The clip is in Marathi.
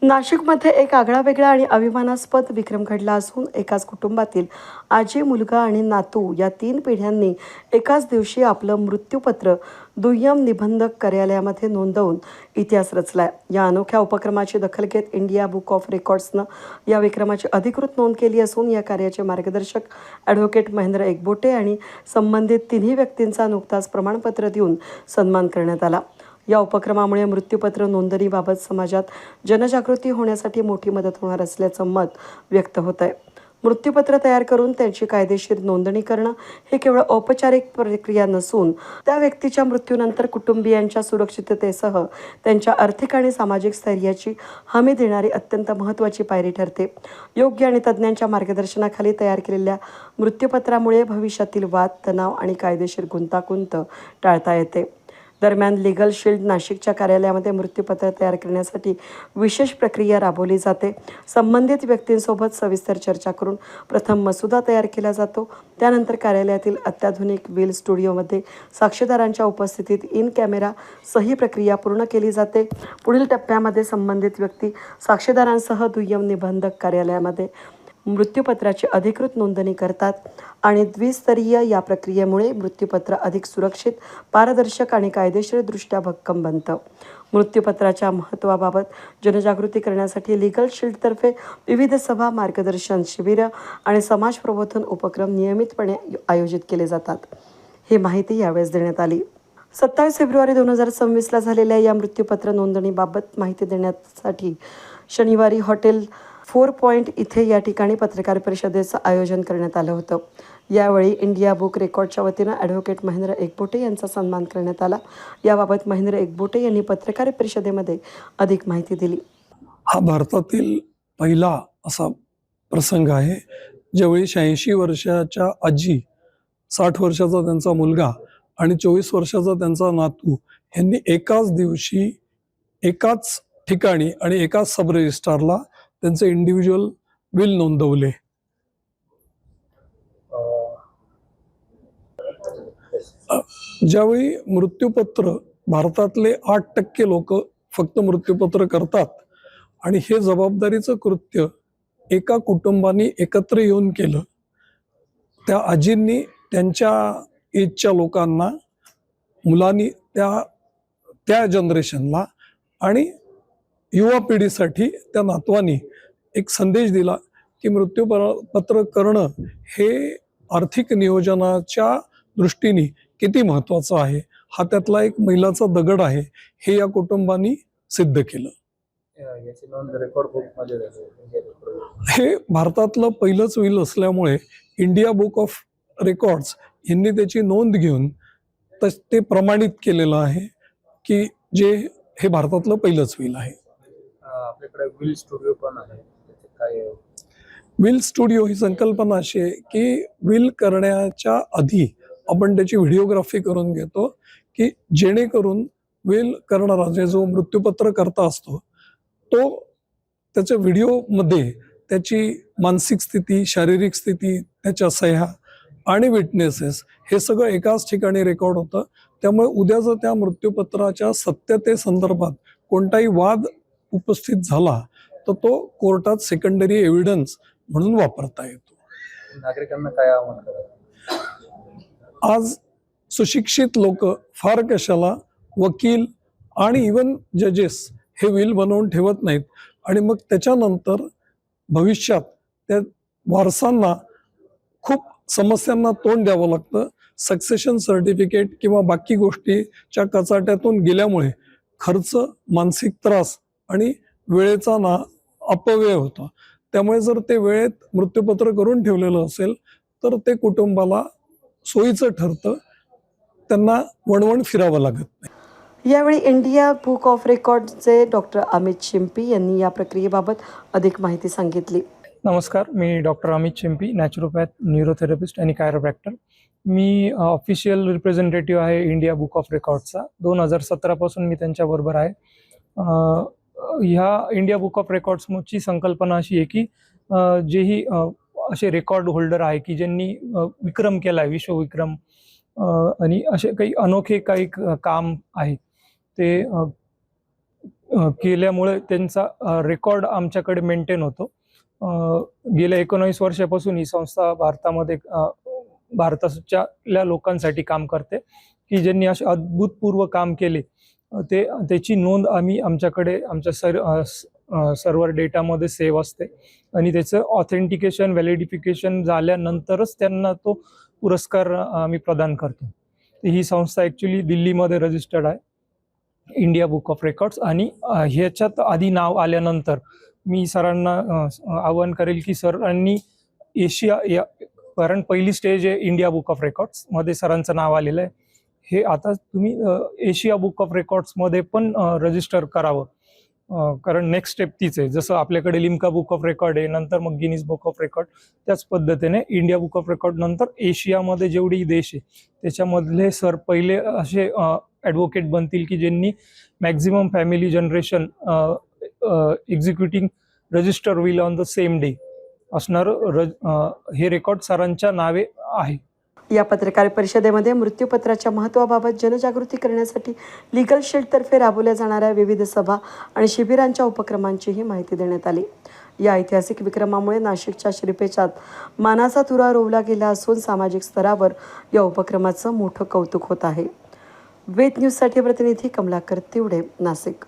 नाशिकमध्ये एक आगळावेगळा आणि अभिमानास्पद विक्रम घडला असून एकाच कुटुंबातील आजी, मुलगा आणि नातू या 3 पिढ्यांनी एकाच दिवशी आपलं मृत्यूपत्र दुय्यम निबंधक कार्यालयामध्ये नोंदवून इतिहास रचलाय. या अनोख्या उपक्रमाची दखल घेत इंडिया बुक ऑफ रेकॉर्ड्सनं या विक्रमाची अधिकृत नोंद केली असून या कार्याचे मार्गदर्शक ॲडव्होकेट महेंद्र एकबोटे आणि संबंधित तिन्ही व्यक्तींचा नुकताच प्रमाणपत्र देऊन सन्मान करण्यात आला. या उपक्रमामुळे मृत्यूपत्र नोंदणीबाबत समाजात जनजागृती होण्यासाठी मोठी मदत होणार असल्याचं मत व्यक्त होत आहे. मृत्यूपत्र तयार करून त्यांची कायदेशीर नोंदणी करणं हे केवळ औपचारिक प्रक्रिया नसून त्या व्यक्तीच्या मृत्यूनंतर कुटुंबियांच्या सुरक्षिततेसह त्यांच्या आर्थिक आणि सामाजिक स्थैर्याची हमी देणारी अत्यंत महत्त्वाची पायरी ठरते. योग्य आणि तज्ज्ञांच्या मार्गदर्शनाखाली तयार केलेल्या मृत्यूपत्रामुळे भविष्यातील वाद, तणाव आणि कायदेशीर गुंतागुंत टाळता येते. दरम्यान लीगल शील्ड नाशिकच्या कार्यालयामध्ये मृत्यूपत्र तयार करण्यासाठी विशेष प्रक्रिया राबवली जाते. संबंधित व्यक्तींसोबत सविस्तर चर्चा करून प्रथम मसुदा तयार केला जातो. त्यानंतर कार्यालयातील अत्याधुनिक विल स्टुडिओमध्ये साक्षीदारांच्या उपस्थितीत इन कॅमेरा सही प्रक्रिया पूर्ण केली जाते. पुढील टप्प्यामध्ये संबंधित व्यक्ती साक्षीदारांसह दुय्यम निबंधक कार्यालयामध्ये मृत्यूपत्राची अधिकृत नोंदणी करतात आणि द्विस्तरीय या प्रक्रियेमुळे मृत्यूपत्र अधिक सुरक्षित, पारदर्शक आणि कायदेशीरदृष्ट्या भक्कम बनतं. मृत्यूपत्राच्या महत्त्वाबाबत जनजागृती करण्यासाठी लीगल शील्डतर्फे विविध सभा, मार्गदर्शन शिबिरं आणि समाज प्रबोधन उपक्रम नियमितपणे आयोजित केले जातात. ही माहिती यावेळेस देण्यात आली. 27 फेब्रुवारी 2026ला झालेल्या या मृत्यूपत्र नोंदणीबाबत माहिती देण्यासाठी शनिवारी हॉटेल 4 पॉइंट इथे या ठिकाणी पत्रकार परिषदेचं आयोजन करण्यात आलं होतं. यावेळी इंडिया बुक रेकॉर्डच्या वतीनं ॲडव्होकेट महेंद्र एकबोटे यांचा सन्मान करण्यात आला. याबाबत महेंद्र एकबोटे यांनी पत्रकार परिषदेमध्ये अधिक माहिती दिली. हा भारतातील पहिला असा प्रसंग आहे ज्यावेळी 86 वर्षाच्या आजी, 60 वर्षाचा त्यांचा मुलगा आणि 24 वर्षाचा त्यांचा नातू यांनी एकाच दिवशी एकाच ठिकाणी आणि एकाच सब रजिस्ट्रारला त्यांचे इंडिव्हिज्युअल विल नोंदवले. ज्यावेळी मृत्यूपत्र भारतातले 8% लोक फक्त मृत्यूपत्र करतात आणि हे जबाबदारीचं कृत्य एका कुटुंबाने एकत्र येऊन केलं. त्या आजींनी त्यांच्या एजच्या लोकांना, मुलांनी त्या जनरेशनला आणि युवा पिढीसाठी त्या नातवानी एक संदेश दिला की मृत्यूपत्र करणं हे आर्थिक नियोजनाच्या दृष्टीने किती महत्त्वाचं आहे. हा त्यातला एक मैलाचा दगड आहे हे या कुटुंबांनी सिद्ध केलं. हे भारतातलं पहिलंच विल असल्यामुळे इंडिया बुक ऑफ रेकॉर्ड्स यांनी त्याची नोंद घेऊन ते प्रमाणित केलेलं आहे की जे हे भारतातलं पहिलंच विल आहे. आपल्याकडे विल स्टुडिओ पण आहे. विल स्टुडिओ ही संकल्पना अशी आहे की विल करण्याच्या आधी आपण त्याची व्हिडिओग्राफी करून घेतो की जेणेकरून विल करणारा जो मृत्यूपत्र करता असतो तो त्याच्या व्हिडिओमध्ये त्याची मानसिक स्थिती, शारीरिक स्थिती, त्याच्या सह्या आणि विटनेसेस हे सगळं एकाच ठिकाणी रेकॉर्ड होतं. त्यामुळे उद्या जर त्या मृत्यूपत्राच्या सत्यतेसंदर्भात कोणताही वाद उपस्थित झाला तर तो कोर्टात सेकंडरी एव्हिडन्स म्हणून वापरता येतो. नागरिकांना काय आवाहन करायचं? आज सुशिक्षित लोक फार कशाला वकील आणि इवन जजेस हे विल बनवून ठेवत नाहीत आणि मग त्याच्यानंतर भविष्यात त्या वारसांना खूप समस्यांना तोंड द्यावं लागतं. सक्सेशन सर्टिफिकेट किंवा बाकी गोष्टीच्या कचाट्यातून गेल्यामुळे खर्च, मानसिक त्रास आणि वेळेचा अपव्यय होतो. त्यामुळे जर ते वेळेत मृत्यूपत्र करून ठेवलेलं असेल तर ते कुटुंबाला सोयीचं ठरतं, त्यांना वणवण फिरावं लागत नाही. यावेळी इंडिया बुक ऑफ रेकॉर्डचे डॉक्टर अमित शिंपी यांनी या प्रक्रियेबाबत अधिक माहिती सांगितली. नमस्कार, मी डॉक्टर अमित शिंपी, नॅचरोपॅथ, न्यूरोथेरपिस्ट आणि कायरोप्रॅक्टर. मी ऑफिशियल रिप्रेझेंटेटिव्ह आहे इंडिया बुक ऑफ रेकॉर्डचा. 2017 पासून मी त्यांच्याबरोबर आहे. ह्या इंडिया बुक ऑफ रेकॉर्ड्सची संकल्पना अशी आहे की जेही असे रेकॉर्ड होल्डर आहे की ज्यांनी विक्रम केला आहे, विश्वविक्रम, आणि असे काही अनोखे काही काम आहे ते केल्यामुळे त्यांचा रेकॉर्ड आमच्याकडे मेंटेन होतो. गेल्या 19 वर्षापासून ही संस्था भारतामध्ये भारताच्या लोकांसाठी काम करते, की ज्यांनी असे अभूतपूर्व काम केले त्याची नोंद आम्ही आमच्याकडे आमच्या सर्व्हर डेटामध्ये सेव्ह असते आणि त्याचं ऑथेंटिकेशन व्हॅलिडिफिकेशन झाल्यानंतरच त्यांना तो पुरस्कार आम्ही प्रदान करतो. तर ही संस्था ॲक्च्युली दिल्लीमध्ये रजिस्टर्ड आहे, इंडिया बुक ऑफ रेकॉर्ड्स. आणि ह्याच्यात आधी नाव आल्यानंतर मी सरांना आवाहन करेल की सरांनी एशिया कारण पहिली स्टेज आहे इंडिया बुक ऑफ रेकॉर्ड्स मध्ये सरांचं नाव आलेलं आहे, हे आता तुम्ही एशिया बुक ऑफ रेकॉर्ड्स मध्ये पण रजिस्टर करावं. कारण नेक्स्ट स्टेप तीच आहे. जसं आपल्याकडे लिम्का बुक ऑफ रेकॉर्ड आहे, नंतर मग गिनीज बुक ऑफ रेकॉर्ड, त्याच पद्धतीने इंडिया बुक ऑफ रेकॉर्ड नंतर एशियामध्ये जेवढी देश आहे त्याच्यामधले सर पहिले असे ॲडव्होकेट बनतील की ज्यांनी maximum family generation executing register will on the same day असणारं हे रेकॉर्ड सरांच्या नावे आहे. या पत्रकार परिषदेमध्ये मृत्यूपत्राच्या महत्त्वाबाबत जनजागृती करण्यासाठी लीगल शील्डतर्फे राबवल्या जाणाऱ्या विविध सभा आणि शिबिरांच्या उपक्रमांचीही माहिती देण्यात आली. या ऐतिहासिक विक्रमामुळे नाशिकच्या शिरपेचात मानाचा तुरा रोवला गेला असून सामाजिक स्तरावर या उपक्रमाचं मोठं कौतुक होत आहे. वेद न्यूजसाठी प्रतिनिधी कमलाकर तिवडे, नाशिक.